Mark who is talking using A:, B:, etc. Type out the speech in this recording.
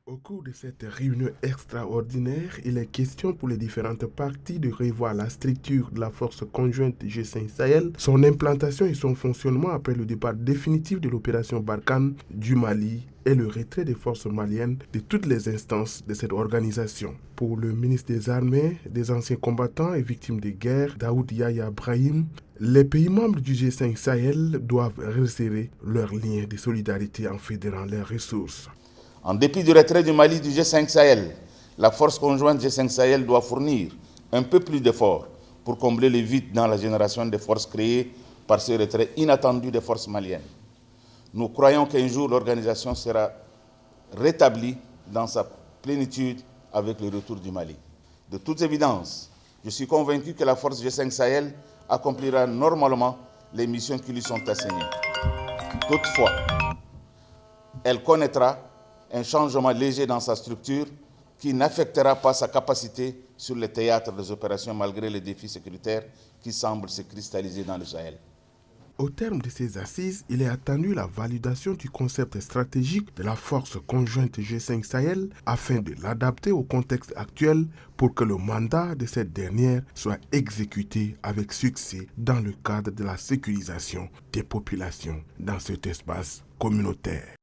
A: Au cours de cette réunion extraordinaire, il est question pour les différentes parties de revoir la structure de la force conjointe G5 Sahel, son implantation et son fonctionnement après le départ définitif de l'opération Barkhane du Mali et le retrait des forces maliennes de toutes les instances de cette organisation. Pour le ministre des Armées, des anciens combattants et victimes de guerre, Daoud Yahya Brahim, les pays membres du G5 Sahel doivent resserrer leurs liens de solidarité en fédérant leurs ressources.
B: En dépit du retrait du Mali du G5 Sahel, la force conjointe G5 Sahel doit fournir un peu plus d'efforts pour combler les vides dans la génération des forces créées par ce retrait inattendu des forces maliennes. Nous croyons qu'un jour l'organisation sera rétablie dans sa plénitude avec le retour du Mali. De toute évidence, je suis convaincu que la force G5 Sahel accomplira normalement les missions qui lui sont assignées. Toutefois, elle connaîtra un changement léger dans sa structure qui n'affectera pas sa capacité sur le théâtre des opérations malgré les défis sécuritaires qui semblent se cristalliser dans le Sahel.
A: Au terme de ces assises, il est attendu la validation du concept stratégique de la force conjointe G5 Sahel afin de l'adapter au contexte actuel pour que le mandat de cette dernière soit exécuté avec succès dans le cadre de la sécurisation des populations dans cet espace communautaire.